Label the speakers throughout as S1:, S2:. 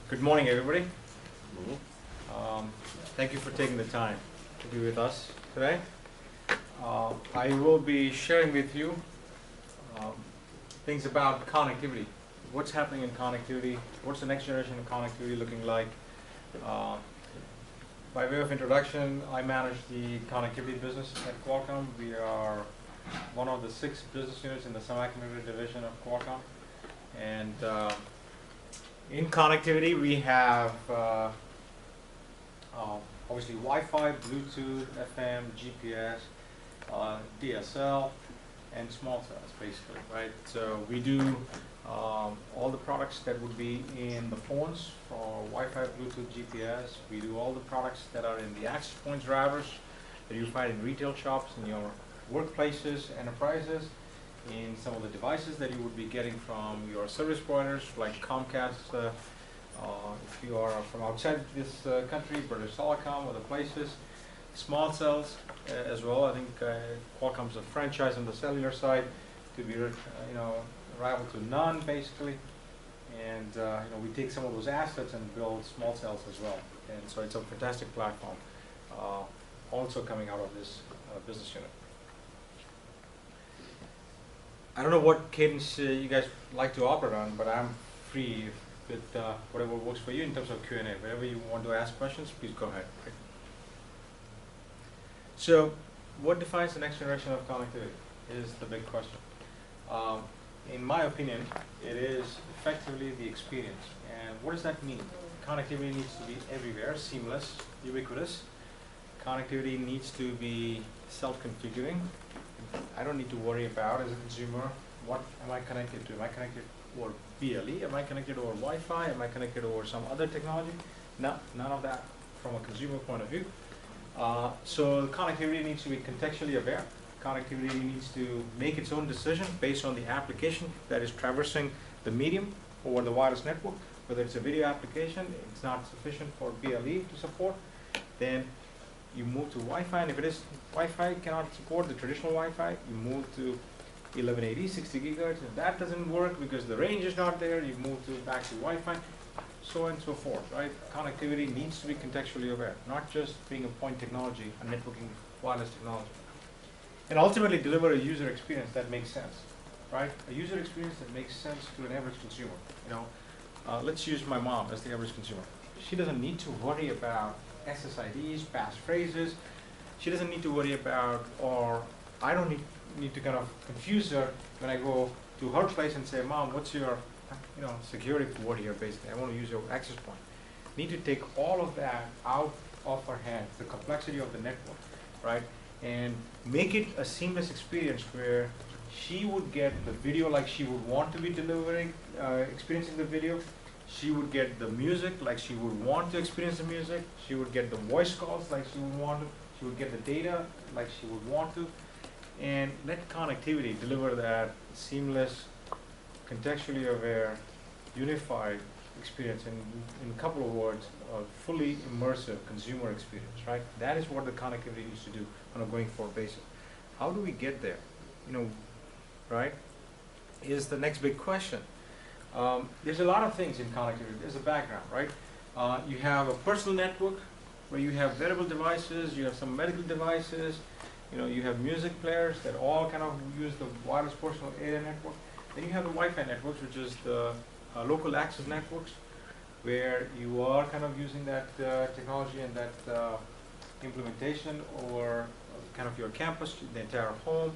S1: Good morning, everybody. Thank you for taking the time to be with us today. I will be sharing with you um, things about connectivity. What's happening in connectivity? What's the next generation of connectivity looking like? Uh, by way of introduction, I manage the connectivity business at Qualcomm. We are one of the 6 business units in the semiconductor division of Qualcomm. And in connectivity, we have obviously Wi-Fi, Bluetooth, FM, GPS, DSL, and small cells, basically, right? So we do all the products that would be in the phones for Wi-Fi, Bluetooth, GPS. We do all the products that are in the access point drivers that you find in retail shops, in your workplaces, enterprises, in some of the devices that you would be getting from your service providers like Comcast, if you are from outside this country, British Telecom, other places. Small cells as well. I think Qualcomm's a franchise on the cellular side to be rival to none, basically. And we take some of those assets and build small cells as well. And so it's a fantastic platform, also coming out of this business unit. I don't know what cadence you guys like to operate on, but I'm free with whatever works for you in terms of Q&A. Whenever you want to ask questions, please go ahead. Okay. So, what defines the next generation of connectivity is the big question. In my opinion, it is effectively the experience. And what does that mean? Connectivity needs to be everywhere, seamless, ubiquitous. Connectivity needs to be self-configuring. I don't need to worry about, as a consumer, what am I connected to? Am I connected over BLE? Am I connected over Wi-Fi? Am I connected over some other technology? No, none of that from a consumer point of view. So connectivity needs to be contextually aware. Connectivity needs to make its own decision based on the application that is traversing the medium over the wireless network. Whether it's a video application, it's not sufficient for BLE to support, then you move to Wi-Fi, and if it is Wi-Fi cannot support the traditional Wi-Fi, you move to 1180, 60 gigahertz. If that doesn't work because the range is not there, you move back to Wi-Fi, so on and so forth, right? Connectivity needs to be contextually aware, not just being a point technology, a networking wireless technology. And ultimately deliver a user experience that makes sense, right? A user experience that makes sense to an average consumer. Let's use my mom as the average consumer. She doesn't need to worry about SSIDs, passphrases. She doesn't need to worry about, or I don't need to kind of confuse her when I go to her place and say, Mom, what's your security word here, basically? I want to use your access point. Need to take all of that out of her hands, the complexity of the network, right? And make it a seamless experience where she would get the video like she would want to be experiencing the video. She would get the music like she would want to experience the music. She would get the voice calls like she would want to. She would get the data like she would want to. And let connectivity deliver that seamless, contextually aware, unified experience in a couple of words, a fully immersive consumer experience, right? That is what the connectivity needs to do on a going forward basis. How do we get there? Right? Is the next big question. There's a lot of things in connectivity. There's a background, right? You have a personal network where you have wearable devices, you have some medical devices, you have music players that all kind of use the wireless personal area network. Then you have the Wi-Fi networks, which is the local access networks, where you are kind of using that technology and that implementation over kind of your campus, the entire home.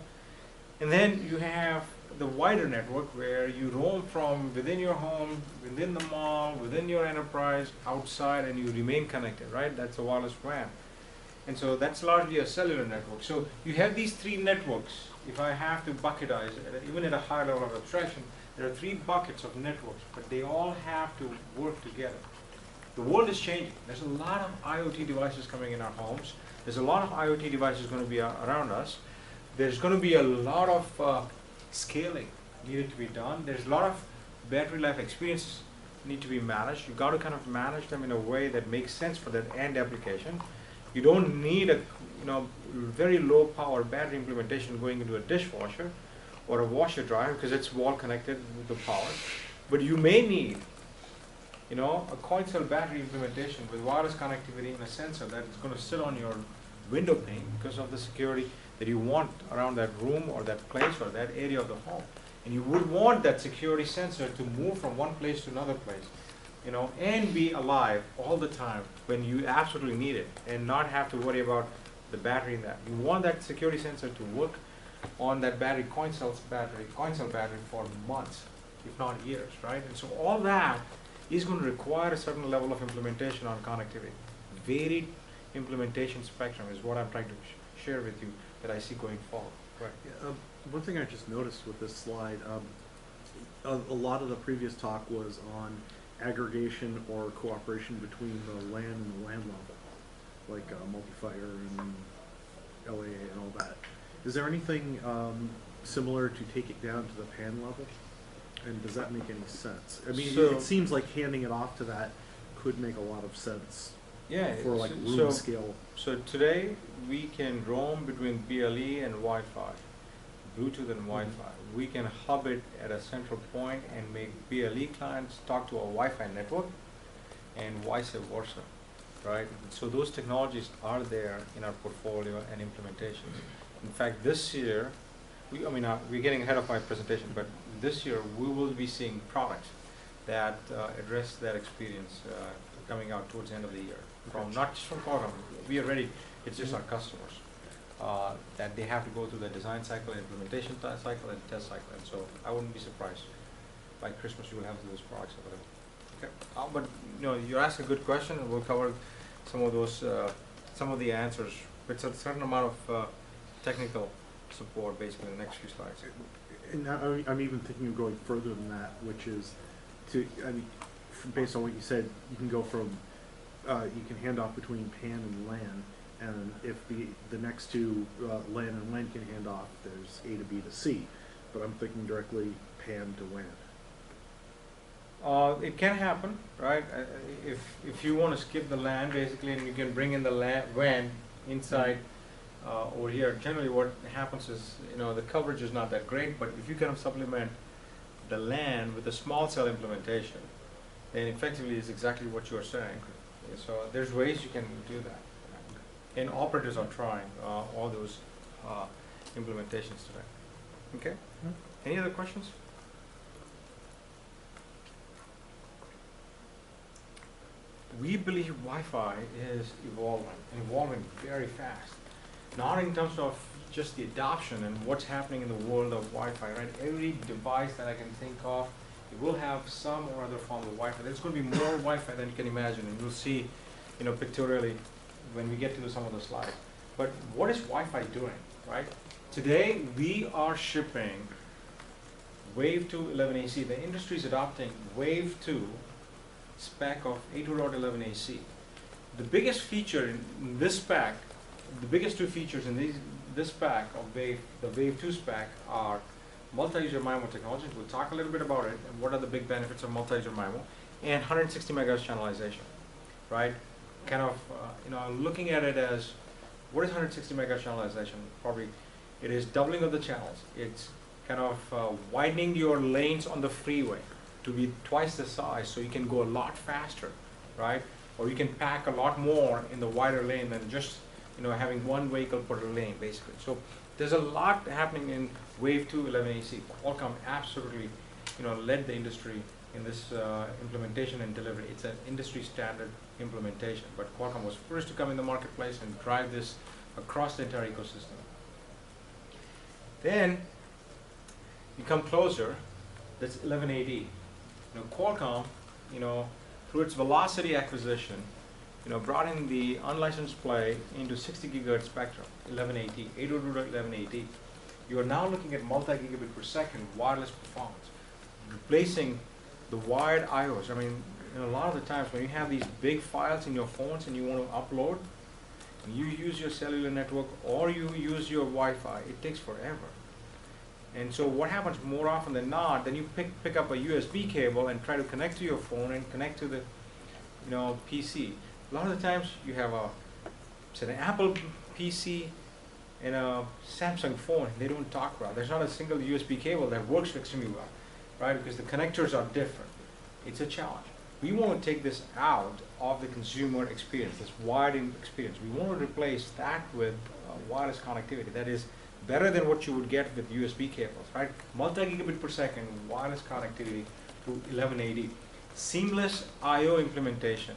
S1: And then you have the wider network where you roam from within your home, within the mall, within your enterprise, outside, and you remain connected, right? That's a wireless WAN. And so that's largely a cellular network. So you have these 3 networks. If I have to bucketize it, even at a higher level of abstraction, there are 3 buckets of networks, but they all have to work together. The world is changing. There's a lot of IoT devices coming in our homes. There's a lot of IoT devices going to be around us. There's going to be a lot of scaling needed to be done. There's a lot of battery life experiences need to be managed. You've got to kind of manage them in a way that makes sense for that end application. You don't need a very low power battery implementation going into a dishwasher or a washer dryer because it's wall connected with the power. But you may need You know, a coin cell battery implementation with wireless connectivity and a sensor that is going to sit on your window pane because of the security that you want around that room or that place or that area of the home. And you would want that security sensor to move from one place to another place, you know, and be alive all the time when you absolutely need it and not have to worry about the battery in that. You want that security sensor to work on that battery, coin cell battery for months, if not years, right? And so all that is going to require a certain level of implementation on connectivity. Varied implementation spectrum is what I'm trying to share with you that I see going forward. Right.
S2: Yeah, one thing I just noticed with this slide, a lot of the previous talk was on aggregation or cooperation between the LAN and the WAN level, like multi-fire and LAA and all that. Is there anything similar to take it down to the PAN level? And does that make any sense? I mean, it seems like handing it off to that could make a lot of sense.
S1: Yeah,
S2: for like room scale.
S1: So today we can roam between BLE and Wi-Fi, Bluetooth and Wi-Fi. We can hub it at a central point and make BLE clients talk to a Wi-Fi network and vice versa, right? So those technologies are there in our portfolio and implementation. In fact, this year, we're getting ahead of my presentation, but this year we will be seeing products that address that experience coming out towards the end of the year. From not just from Qualcomm, we are ready. It's just our customers that they have to go through the design cycle, implementation cycle, and test cycle. And so I wouldn't be surprised by Christmas you will have those products available. Okay, but you know, you asked a good question, and we'll cover some of those, some of the answers with a certain amount of technical support, basically, in the next few slides.
S2: And I'm even thinking of going further than that, which is based on what you said, you can go from you can hand off between PAN and LAN, and if the next two LAN and WAN can hand off, there's A to B to C, but I'm thinking directly PAN to WAN.
S1: It can happen, right? If you want to skip the LAN, basically, and you can bring in the WAN inside over here. Generally, what happens is, you know, the coverage is not that great, but if you kind of supplement the LAN with a small cell implementation, then effectively is exactly what you are saying. So there's ways you can do that, and operators are trying all those implementations today. Okay. Any other questions? We believe Wi-Fi is evolving very fast. Not in terms of just the adoption and what's happening in the world of Wi-Fi, right? Every device that I can think of, it will have some or other form of Wi-Fi. There's going to be more Wi-Fi than you can imagine, and you'll see, you know, pictorially when we get to some of the slides. But what is Wi-Fi doing, right? Today we are shipping Wave 2 11AC. The industry is adopting Wave 2 spec of 802.11ac. The biggest feature in this spec, the biggest two features in this spec of the Wave 2 spec are multi-user MIMO technology. We'll talk a little bit about it and what are the big benefits of multi-user MIMO, and 160 megahertz channelization, right? Kind of, you know, looking at it as, what is 160 megahertz channelization? Probably, it is doubling of the channels. It's kind of widening your lanes on the freeway to be twice the size, so you can go a lot faster, right? Or you can pack a lot more in the wider lane than just, you know, having one vehicle per lane, basically. So there's a lot happening in Wave 2 11AC. Qualcomm absolutely, you know, led the industry in this implementation and delivery. It's an industry standard implementation, but Qualcomm was first to come in the marketplace and drive this across the entire ecosystem. Then you come closer, that's 11AD. You know, Qualcomm, you know, through its Velocity acquisition, you know, brought in the unlicensed play into 60 gigahertz spectrum, 11AD, 802.11ad. You are now looking at multi-gigabit per second wireless performance, replacing the wired IOs. I mean, you know, a lot of the times when you have these big files in your phones and you want to upload, and you use your cellular network or you use your Wi-Fi, it takes forever. And so what happens more often than not, then you pick up a USB cable and try to connect to your phone and connect to the, you know, PC. A lot of the times you have say an Apple PC and a Samsung phone, they don't talk well. There's not a single USB cable that works extremely well, right? Because the connectors are different. It's a challenge. We want to take this out of the consumer experience, this wired experience. We want to replace that with wireless connectivity that is better than what you would get with USB cables, right? Multi-gigabit per second wireless connectivity to 1180. Seamless I/O implementation,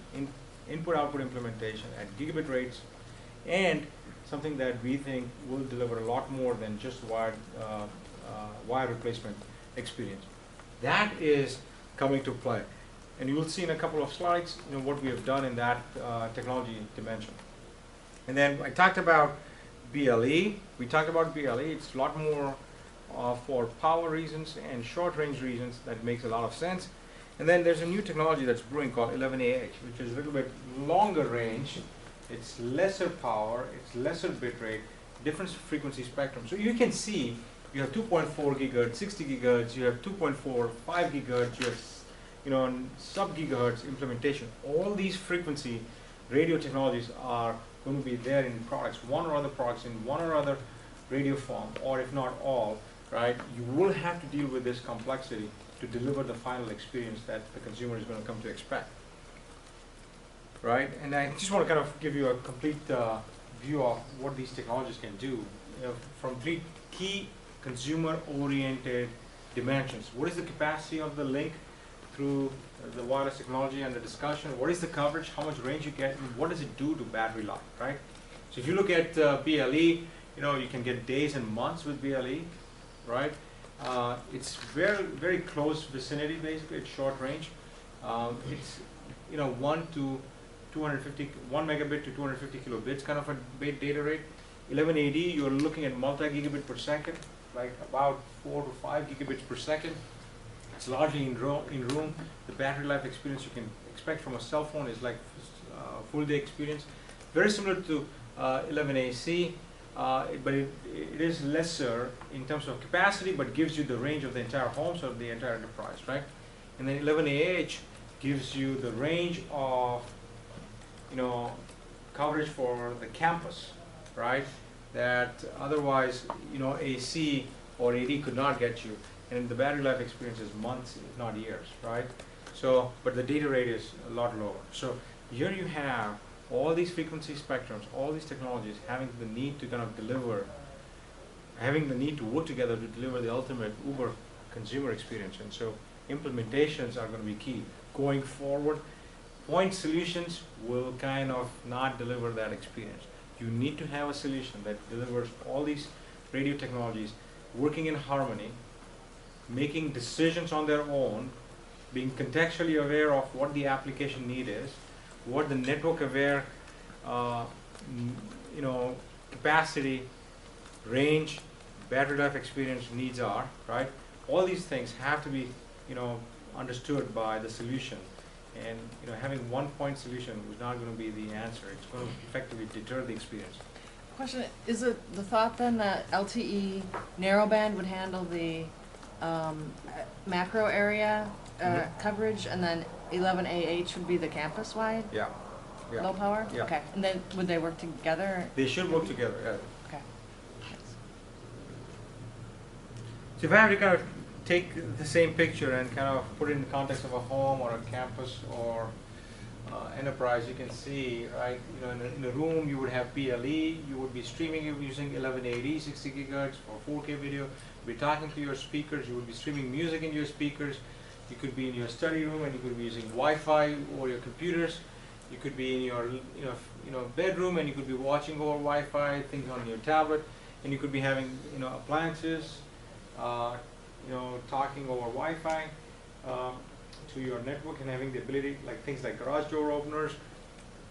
S1: input-output implementation at gigabit rates, and something that we think will deliver a lot more than just wire replacement experience. That is coming to play. And you will see in a couple of slides, what we have done in that technology dimension. And then I talked about BLE. We talked about BLE. It's a lot more for power reasons and short range reasons. That makes a lot of sense. And then there's a new technology that's brewing called 11AH, which is a little bit longer range. It's lesser power, it's lesser bit rate, different frequency spectrum. So you can see you have 2.4 gigahertz, 60 gigahertz, you have 2.4, 5 gigahertz, you have sub-gigahertz implementation. All these frequency radio technologies are going to be there in products, one or other products in one or other radio form, or if not all, right? You will have to deal with this complexity to deliver the final experience that the consumer is going to come to expect, right? And I just want to kind of give you a complete view of what these technologies can do from three key consumer-oriented dimensions. What is the capacity of the link through the wireless technology and the discussion? What is the coverage? How much range you get? And what does it do to battery life, right? So if you look at BLE, you can get days and months with BLE, right? It's very, very close vicinity, basically. It's short range. It's 1 megabit to 250 kilobits kind of a data rate. 1180, you're looking at multi-gigabit per second, like about 4 to 5 gigabits per second. It's largely in room. The battery life experience you can expect from a cell phone is like full day experience. Very similar to 11AC, but it is lesser in terms of capacity, but gives you the range of the entire home, so the entire enterprise, right? And then 11AH gives you the range of coverage for the campus, right? That otherwise AC or AD could not get you. And the battery life experience is months, if not years, right? So, but the data rate is a lot lower. So here you have all these frequency spectrums, all these technologies having the need to kind of deliver, having the need to work together to deliver the ultimate Uber consumer experience. And so implementations are going to be key. Going forward, point solutions will kind of not deliver that experience. You need to have a solution that delivers all these radio technologies working in harmony, making decisions on their own, being contextually aware of what the application need is, what the network aware capacity, range, battery life experience needs are, right? All these things have to be understood by the solution. And having one point solution is not going to be the answer. It's going to effectively deter the experience.
S3: Question, is it the thought then that LTE narrowband would handle the macro area coverage, and then 11AH would be the campus-wide
S1: Yeah.
S3: low power?
S1: Yeah.
S3: Okay, and then would they work together?
S1: They should work together, yeah.
S3: Okay.
S1: So if I have to kind of take the same picture and kind of put it in the context of a home or a campus or enterprise, you can see, right, in a room you would have BLE, you would be streaming using 1180, 60 gigahertz for 4K video, you'd be talking to your speakers, you would be streaming music into your speakers, you could be in your study room and you could be using Wi-Fi or your computers, you could be in your bedroom and you could be watching over Wi-Fi, things on your tablet, and you could be having appliances, talking over Wi-Fi to your network and having the ability, like things like garage door openers,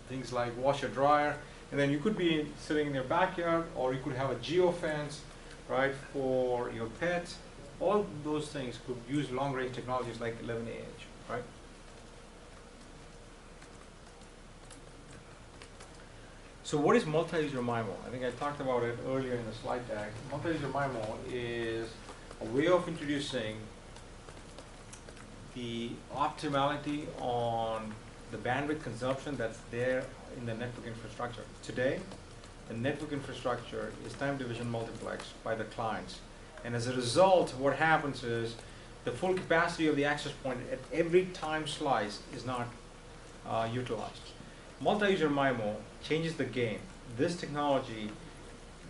S1: things like washer dryer, and then you could be sitting in your backyard, or you could have a geofence, right, for your pets. All those things could use long-range technologies like 11AH, right? So what is multi-user MIMO? I think I talked about it earlier in the slide deck. Multi-user MIMO is a way of introducing the optimality on the bandwidth consumption that's there in the network infrastructure. Today, the network infrastructure is time division multiplexed by the clients. And as a result, what happens is the full capacity of the access point at every time slice is not utilized. Multi-user MIMO changes the game. This technology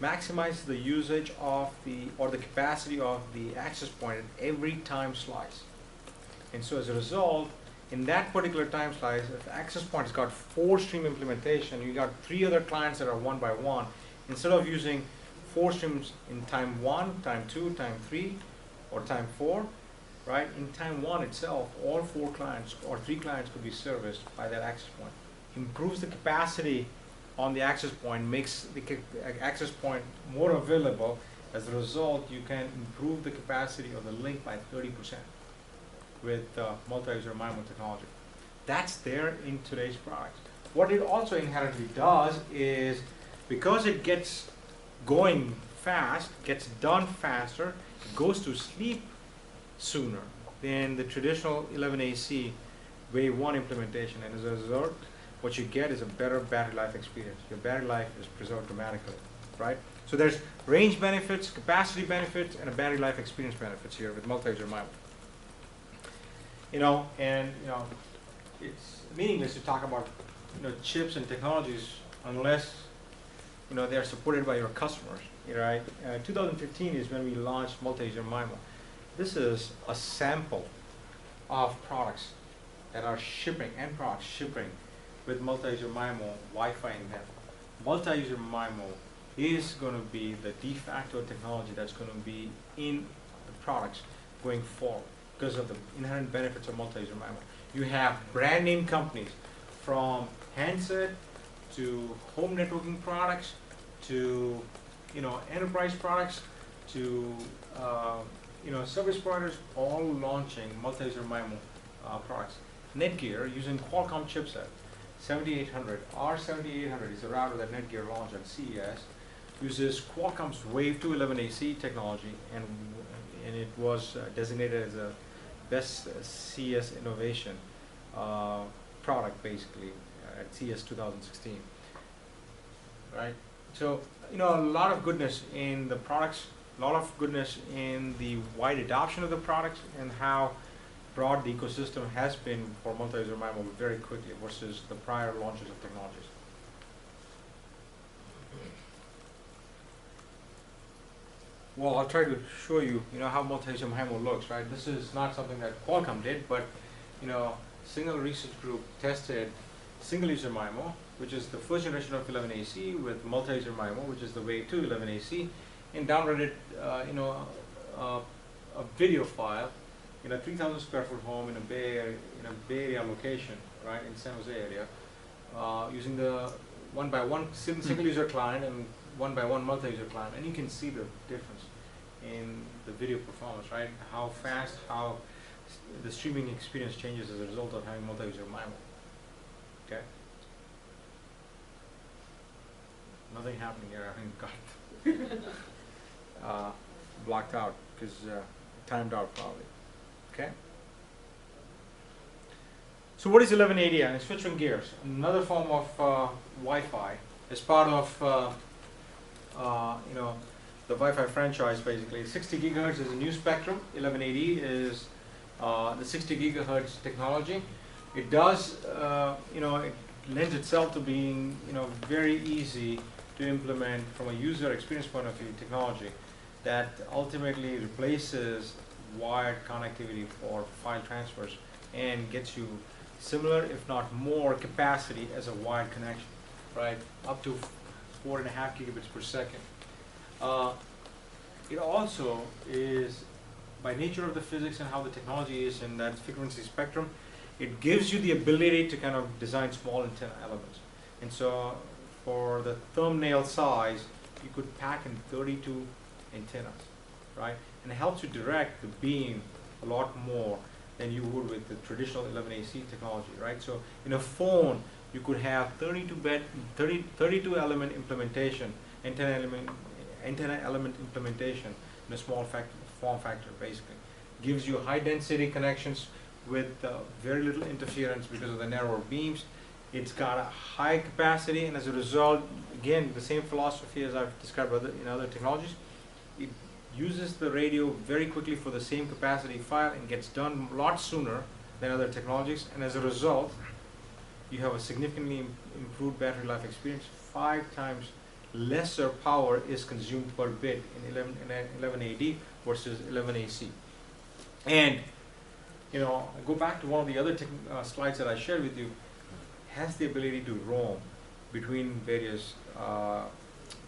S1: maximizes the usage of the capacity of the access point at every time slice. And so as a result, in that particular time slice, if the access point has got 4 stream implementation, you got 3 other clients that are 1 by 1. Instead of using 4 streams in time 1, time 2, time 3, or time 4, right? In time 1 itself, all 4 clients or 3 clients could be serviced by that access point. Improves the capacity on the access point, makes the access point more available. As a result, you can improve the capacity of the link by 30% with multi-user MIMO technology. That's there in today's products. What it also inherently does is, because it gets going fast, gets done faster, it goes to sleep sooner than the traditional 11AC wave 1 implementation, and as a result, what you get is a better battery life experience. Your battery life is preserved dramatically, right? So there's range benefits, capacity benefits, and a battery life experience benefits here with multi-user MIMO. It's meaningless to talk about chips and technologies unless they are supported by your customers, right? 2015 is when we launched multi-user MIMO. This is a sample of products that are shipping, end products shipping with multi-user MIMO Wi-Fi in them. Multi-user MIMO is going to be the de facto technology that's going to be in the products going forward because of the inherent benefits of multi-user MIMO. You have brand name companies from handset to home networking products to enterprise products to service providers, all launching multi-user MIMO products. Netgear, using Qualcomm chipset 7800, R7800 is a router that Netgear launched at CES, uses Qualcomm's Wave 2 11AC technology, and it was designated as a best CES innovation product basically at CES 2016. Right? So a lot of goodness in the products, a lot of goodness in the wide adoption of the products, and how broad the ecosystem has been for multi-user MIMO very quickly versus the prior launches of technologies. Well, I'll try to show you, how multi-user MIMO looks, right? This is not something that Qualcomm did, but, single research group tested single-user MIMO, which is the first generation of 11AC, with multi-user MIMO, which is the Wave 2 11AC, and downloaded, a video file in a 3,000 square foot home in a Bay Area location, right, in San Jose area, using the 1x1 single-user client and 1x1 multi-user client, and you can see the difference in the video performance, right? How fast, how the streaming experience changes as a result of having multi-user MIMO. Okay. Nothing happening here. I think got blocked out because timed out probably. Okay. So what is 1180? And switching gears, another form of Wi-Fi as part of the Wi-Fi franchise. Basically, 60 gigahertz is a new spectrum. 1180 is the 60 gigahertz technology. It does, it lends itself to being, very easy to implement from a user experience point of view technology that ultimately replaces wired connectivity for file transfers and gets you similar, if not more, capacity as a wired connection, right? Up to 4.5 gigabits per second. It also is, by nature of the physics and how the technology is in that frequency spectrum, it gives you the ability to kind of design small antenna elements. And so for the thumbnail size, you could pack in 32 antennas, right? And it helps you direct the beam a lot more than you would with the traditional 11AC technology, right? So in a phone, you could have 32 element implementation, antenna element implementation in a small form factor, basically. Gives you high density connections with very little interference because of the narrower beams. It's got a high capacity, and as a result, again, the same philosophy as I've described in other technologies, it uses the radio very quickly for the same capacity file and gets done a lot sooner than other technologies, and as a result, you have a significantly improved battery life experience. 5 times lesser power is consumed per bit in 11AD versus 11AC. And I go back to one of the other slides that I shared with you, has the ability to roam between various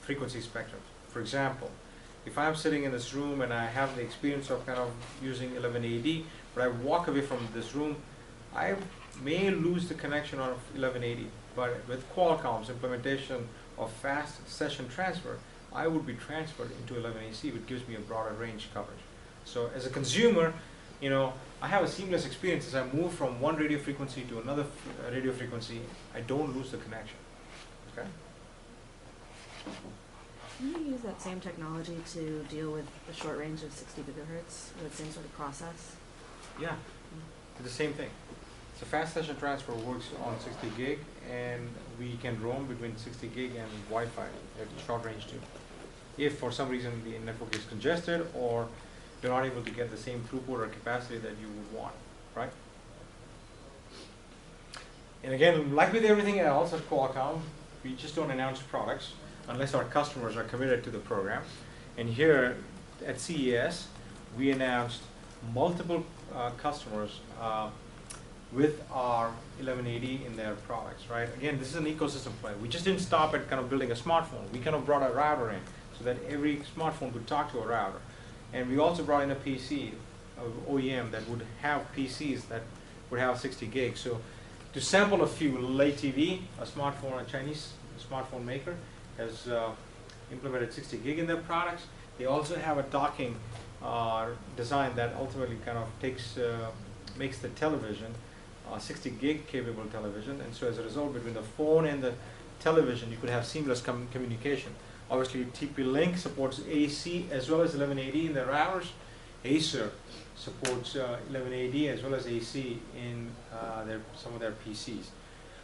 S1: frequency spectrums. For example, if I'm sitting in this room and I have the experience of kind of using 11AD, but I walk away from this room, I may lose the connection on 1180, but with Qualcomm's implementation of fast session transfer, I would be transferred into 11AC, which gives me a broader range coverage. So as a consumer, I have a seamless experience. As I move from one radio frequency to another radio frequency, I don't lose the connection. Okay?
S4: Can you use that same technology to deal with the short range of 60 gigahertz with the same sort of process?
S1: Yeah, it's the same thing. So fast session transfer works on 60 gig, and we can roam between 60 gig and Wi-Fi at short range too. If for some reason the network is congested or you're not able to get the same throughput or capacity that you would want, right? And again, like with everything else at Qualcomm, we just don't announce products unless our customers are committed to the program. And here at CES, we announced multiple customers with our 1180 in their products, right? Again, this is an ecosystem play. We just didn't stop at kind of building a smartphone. We kind of brought a router in so that every smartphone could talk to a router. And we also brought in a PC, OEM, that would have PCs that would have 60 gigs. So to sample a few, Lei TV, a Chinese smartphone maker, has implemented 60 gig in their products. They also have a docking design that ultimately kind of makes the television 60 gig capable television, and so as a result, between the phone and the television, you could have seamless communication. Obviously, TP-Link supports AC as well as 1180 in their routers. Acer supports 1180 as well as AC in some of their PCs.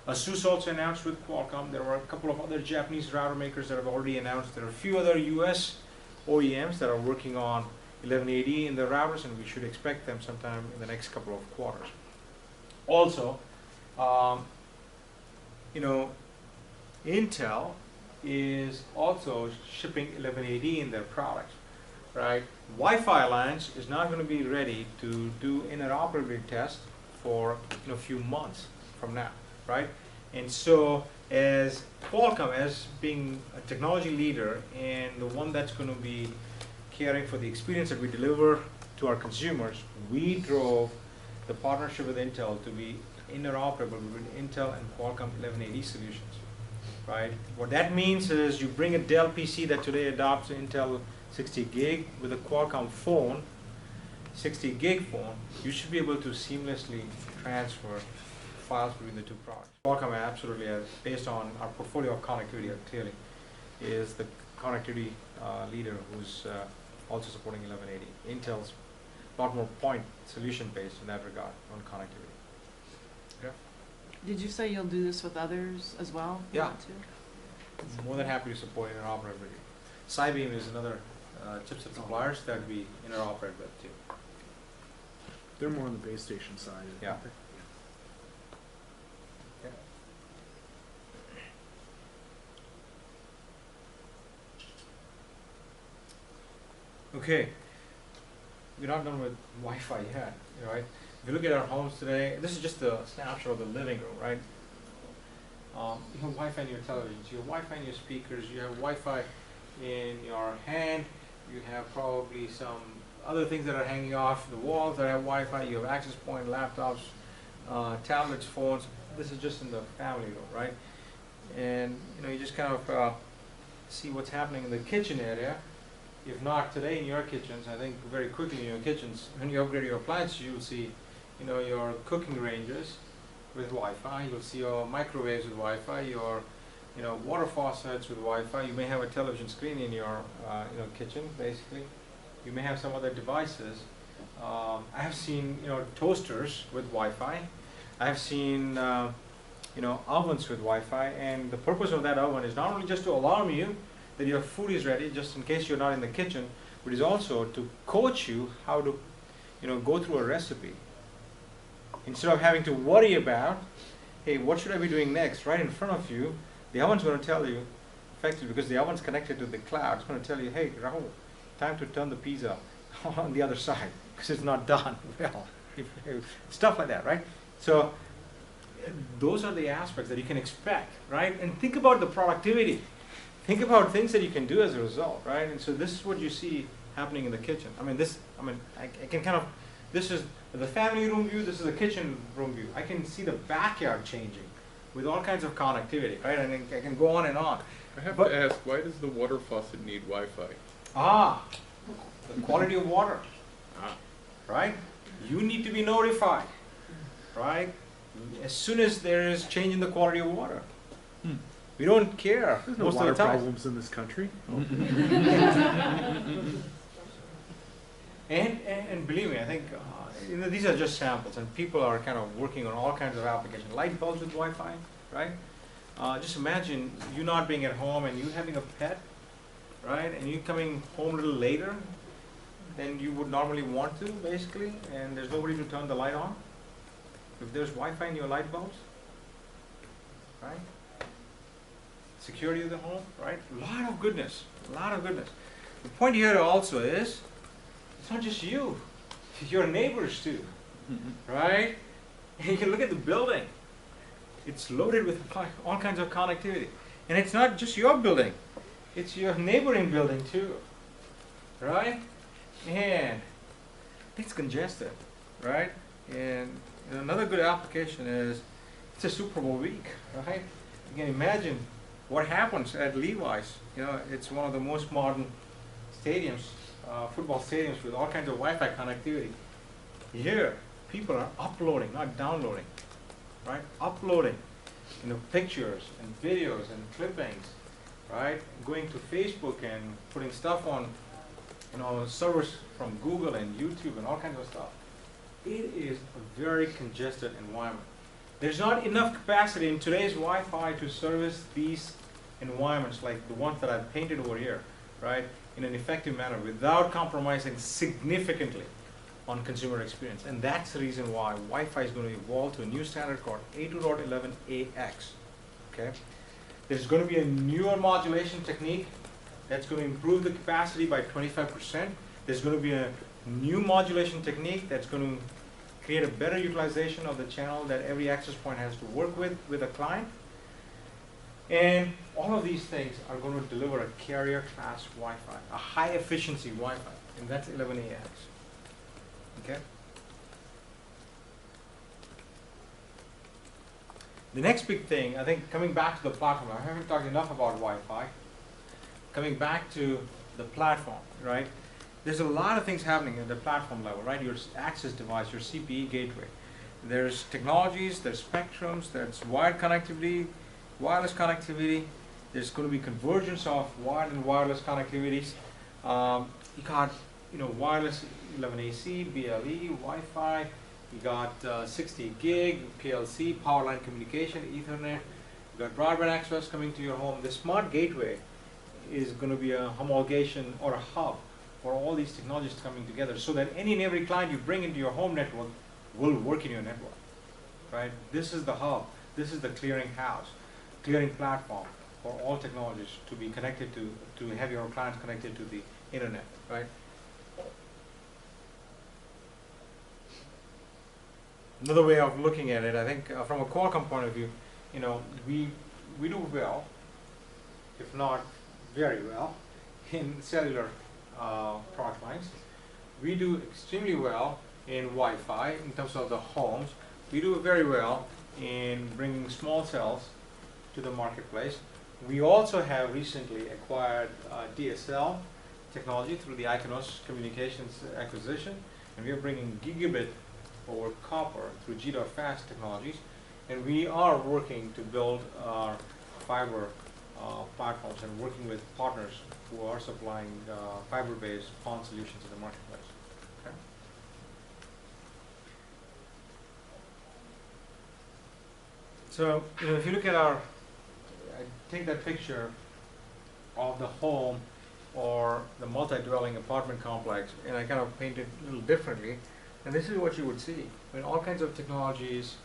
S1: ASUS also announced with Qualcomm. There were a couple of other Japanese router makers that have already announced. There are a few other US OEMs that are working on 1180 in their routers, and we should expect them sometime in the next couple of quarters. Also, Intel is also shipping 1180 in their products, right? Wi-Fi Alliance is not going to be ready to do interoperability tests for a few months from now, right? And so, as Qualcomm, as being a technology leader and the one that's going to be caring for the experience that we deliver to our consumers, we drove the partnership with Intel to be interoperable between Intel and Qualcomm 1180 solutions, right? What that means is you bring a Dell PC that today adopts Intel 60 gig with a Qualcomm phone, 60 gig phone, you should be able to seamlessly transfer files between the two products. Qualcomm absolutely, based on our portfolio of connectivity, clearly is the connectivity leader who's also supporting 1180. Intel's a lot more point solution based in that regard on connectivity. Yeah.
S3: Did you say you'll do this with others as well?
S1: Yeah.
S3: Want to?
S1: More than happy to support interoperability. Cybeam is another chipset suppliers that we interoperate with too.
S2: They're more on the base station side.
S1: Yeah.
S2: Aren't they?
S1: Okay, we're not done with Wi-Fi yet, right? If you look at our homes today, this is just a snapshot of the living room, right? You have Wi-Fi in your televisions, you have Wi-Fi in your speakers, you have Wi-Fi in your hand, you have probably some other things that are hanging off the walls that have Wi-Fi, you have access point, laptops, tablets, phones. This is just in the family room, right? And you just kind of see what's happening in the kitchen area. If not today in your kitchens, I think very quickly in your kitchens, when you upgrade your appliances, you'll see, your cooking ranges with Wi-Fi. You'll see your microwaves with Wi-Fi. Your, water faucets with Wi-Fi. You may have a television screen in your, kitchen. Basically, you may have some other devices. I have seen, toasters with Wi-Fi. I have seen, ovens with Wi-Fi. And the purpose of that oven is not only just to alarm you that your food is ready, just in case you're not in the kitchen, but it's also to coach you how to, go through a recipe. Instead of having to worry about, hey, what should I be doing next? Right in front of you, the oven's going to tell you, effectively, because the oven's connected to the cloud, it's going to tell you, hey, Rahul, time to turn the pizza on the other side, because it's not done well. Stuff like that, right? So those are the aspects that you can expect, right? And think about the productivity. Think about things that you can do as a result, right? And so this is what you see happening in the kitchen. I can kind of, this is the family room view, this is the kitchen room view. I can see the backyard changing with all kinds of connectivity, right? And I can go on and on.
S5: I have to ask, why does the water faucet need Wi-Fi?
S1: The quality of water, right? You need to be notified, right? As soon as there is change in the quality of water. We don't care
S2: There's no
S1: most
S2: water
S1: of the time.
S2: problems in this country.
S1: And believe me, I think these are just samples, and people are kind of working on all kinds of applications. Light bulbs with Wi-Fi, right? Just imagine you not being at home and you having a pet, right? And you coming home a little later than you would normally want to, basically, and there's nobody to turn the light on. If there's Wi-Fi in your light bulbs, right? Security of the home, right? A lot of goodness, a lot of goodness. The point here also is, it's not just you, your neighbors too, right? And you can look at the building. It's loaded with all kinds of connectivity. And it's not just your building, it's your neighboring building too, right? And it's congested, right? And another good application is, it's a Super Bowl week, right? You can imagine what happens at Levi's. It's one of the most modern stadiums, football stadiums with all kinds of Wi-Fi connectivity. Here, people are uploading, not downloading, right? Uploading, pictures and videos and clippings, right? Going to Facebook and putting stuff on, servers from Google and YouTube and all kinds of stuff. It is a very congested environment. There's not enough capacity in today's Wi-Fi to service these environments like the ones that I've painted over here, right, in an effective manner without compromising significantly on consumer experience. And that's the reason why Wi-Fi is going to evolve to a new standard called 802.11ax. Okay? There's going to be a newer modulation technique that's going to improve the capacity by 25%. There's going to be a new modulation technique that's going to create a better utilization of the channel that every access point has to work with a client. And all of these things are going to deliver a carrier class Wi-Fi, a high efficiency Wi-Fi, and that's 11ax. Okay? The next big thing, I think, coming back to the platform, I haven't talked enough about Wi-Fi. Coming back to the platform, right? There's a lot of things happening at the platform level, right? Your access device, your CPE gateway. There's technologies, there's spectrums, there's wired connectivity, wireless connectivity. There's going to be convergence of wired and wireless connectivities. You got, wireless 11AC, BLE, Wi-Fi. You got 60 gig, PLC, power line communication, Ethernet. You got broadband access coming to your home. The smart gateway is going to be a homologation or a hub for all these technologies coming together, so that any and every client you bring into your home network will work in your network, right? This is the hub. This is the clearing house, clearing platform for all technologies to be connected to have your clients connected to the internet, right? Another way of looking at it, I think, from a Qualcomm point of view, we do well, if not very well, in cellular product lines. We do extremely well in Wi-Fi in terms of the homes. We do very well in bringing small cells to the marketplace. We also have recently acquired DSL technology through the Iconos Communications acquisition, and we are bringing gigabit over copper through G.fast technologies, and we are working to build our fiber platforms and working with partners who are supplying fiber-based PON solutions in the marketplace. Okay. So, if you look at take that picture of the home or the multi-dwelling apartment complex, and I kind of painted a little differently. And this is what you would see. I mean, all kinds of technologies,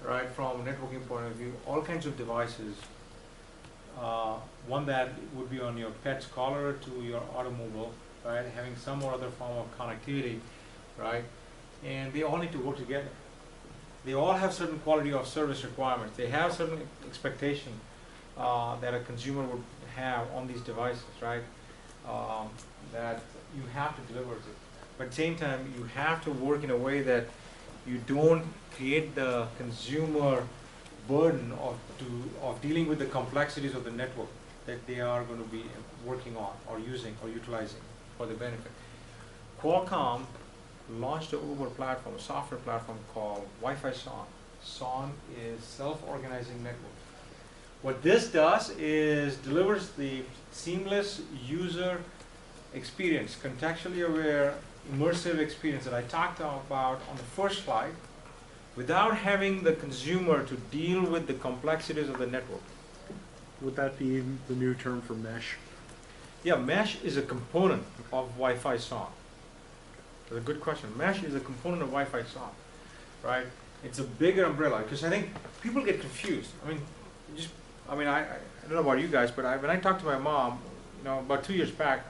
S1: right, from a networking point of view, all kinds of devices. One that would be on your pet's collar to your automobile, right, having some or other form of connectivity, right, and they all need to work together. They all have certain quality of service requirements. They have certain expectation that a consumer would have on these devices, right, that you have to deliver to. But at the same time, you have to work in a way that you don't create the consumer burden of dealing with the complexities of the network that they are going to be working on or using or utilizing for the benefit. Qualcomm launched an Uber platform, a software platform called Wi-Fi SON. SON is self-organizing network. What this does is delivers the seamless user experience, contextually aware, immersive experience that I talked about on the first slide, without having the consumer to deal with the complexities of the network.
S2: Would that be the new term for mesh?
S1: Yeah, mesh is a component of Wi-Fi SON. That's a good question. Mesh is a component of Wi-Fi SON, right? It's a bigger umbrella, because I think people get confused. I don't know about you guys, but when I talked to my mom, about 2 years back,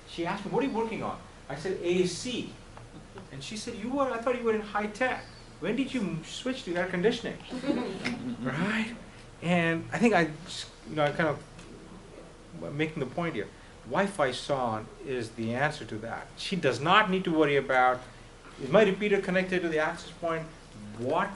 S1: she asked me, "What are you working on?" I said, "AC." And she said, I thought you were in high tech. When did you switch to air conditioning?" Right? And I think I kind of making the point here. Wi-Fi SON is the answer to that. She does not need to worry about, is my repeater connected to the access point? What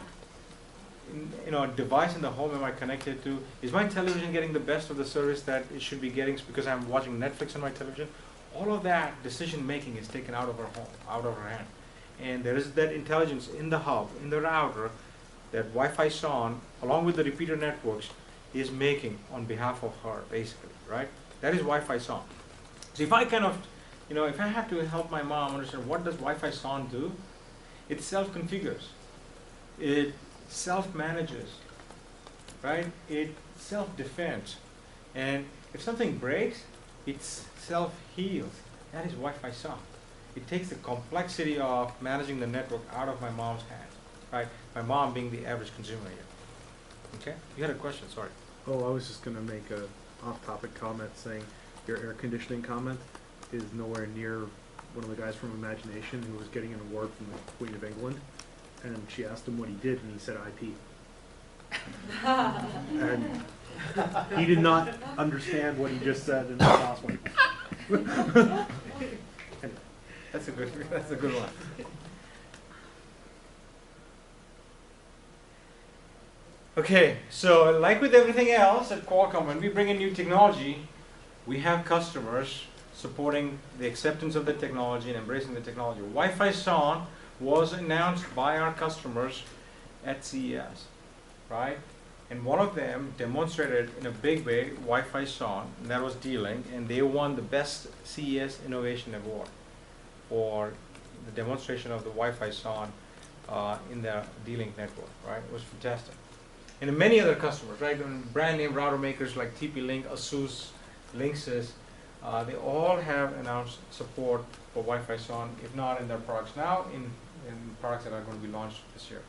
S1: device in the home am I connected to? Is my television getting the best of the service that it should be getting because I'm watching Netflix on my television? All of that decision making is taken out of her home, out of her hand. And there is that intelligence in the hub, in the router, that Wi-Fi SON, along with the repeater networks, is making on behalf of her, basically, right? That is Wi-Fi SON. So if I if I have to help my mom understand what does Wi-Fi SON do, it self-configures, it self-manages, right? It self-defends, and if something breaks, it self-heals. That is Wi-Fi SON. It takes the complexity of managing the network out of my mom's hands, right? My mom being the average consumer here. Okay? You had a question, sorry.
S2: Oh, I was just going to make a off-topic comment saying your air conditioning comment is nowhere near one of the guys from Imagination who was getting an award from the Queen of England, and she asked him what he did, and he said IP. And he did not understand what he just said, and the last one.
S1: That's a good one. Okay, so like with everything else at Qualcomm, when we bring in new technology, we have customers supporting the acceptance of the technology and embracing the technology. Wi-Fi SON was announced by our customers at CES, right? And one of them demonstrated in a big way Wi-Fi SON, and that was D-Link, and they won the Best CES Innovation Award for the demonstration of the Wi-Fi SON in their D-Link network, right? It was fantastic. And many other customers, right? And brand name router makers like TP-Link, ASUS, Linksys, they all have announced support for Wi-Fi SON, if not in their products now, in products that are going to be launched this year.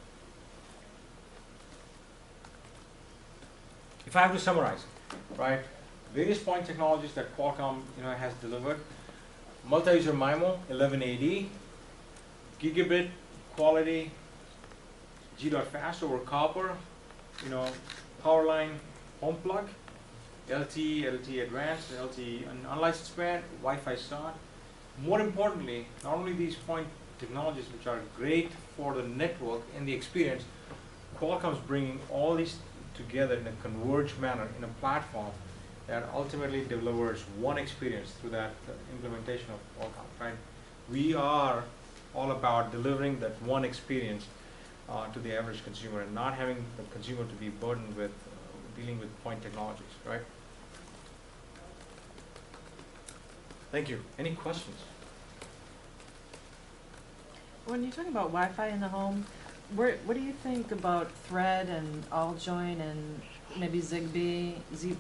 S1: If I have to summarize, right, various point technologies that Qualcomm has delivered: multi-user MIMO 11AD, gigabit quality, G.fast over copper, power line home plug, LTE, LTE Advanced, LTE unlicensed band, Wi-Fi SON. More importantly, not only these point technologies which are great for the network and the experience, Qualcomm's bringing all these together in a converged manner in a platform that ultimately delivers one experience through that implementation of Qualcomm, right? We are all about delivering that one experience to the average consumer and not having the consumer to be burdened with dealing with point technologies, right? Thank you. Any questions?
S3: When you're talking about Wi-Fi in the home, what do you think about Thread and AllJoyn and maybe Zigbee,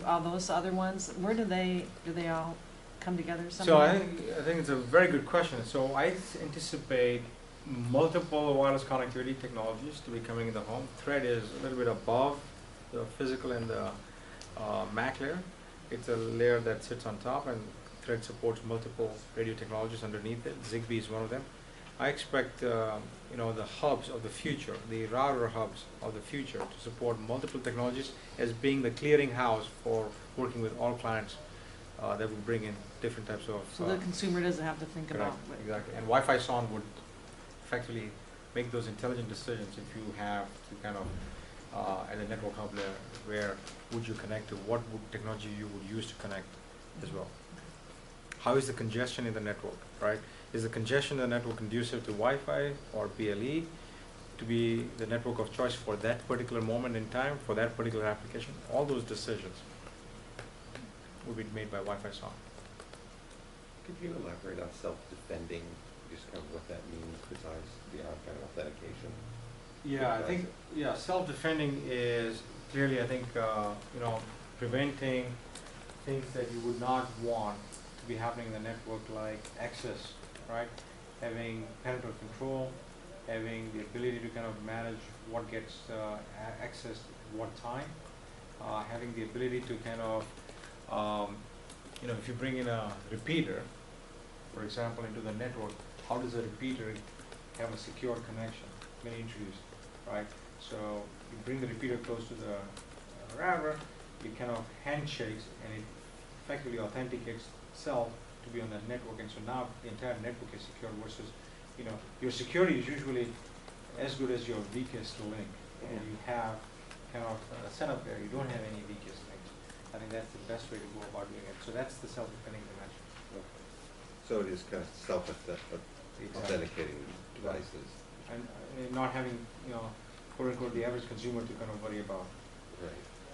S3: all those other ones? Where do they all come together
S1: So
S3: somehow?
S1: I think it's a very good question. So I anticipate multiple wireless connectivity technologies to be coming in the home. Thread is a little bit above the physical and the MAC layer. It's a layer that sits on top, and Thread supports multiple radio technologies underneath it. Zigbee is one of them. I expect you know, the hubs of the future, the router hubs of the future, to support multiple technologies as being the clearinghouse for working with all clients that will bring in different types of.
S3: So the consumer doesn't have to think
S1: Correct,
S3: about what.
S1: exactly. And Wi-Fi SON would effectively make those intelligent decisions if you have to kind of, at a network hub layer, where would you connect to, what would technology you would use to connect as well. How is the congestion in the network, right? Is the congestion in the network conducive to Wi-Fi or BLE to be the network of choice for that particular moment in time, for that particular application? All those decisions will be made by Wi-Fi SON.
S6: Could you elaborate on self-defending, just kind of what that means besides beyond kind of authentication?
S1: Yeah, I think, yeah, self-defending is clearly, I think, you know, preventing things that you would not want to be happening in the network, like access, right? Having parental control, having the ability to kind of manage what gets accessed at what time, having the ability to kind of, you know, if you bring in a repeater, for example, into the network, how does a repeater have a secure connection when introduced, right? So you bring the repeater close to the router, it kind of handshakes, and it effectively authenticates itself to be on that network, and so now the entire network is secure versus, you know, your security is usually as good as your weakest link, and you have kind of a setup there, you don't have any weakest links. I think that's the best way to go about doing it. So that's the self-defending dimension.
S6: Okay. So it is kind of self-authenticating devices.
S1: And not having, you know, quote unquote, the average consumer to kind of worry about.
S6: Right.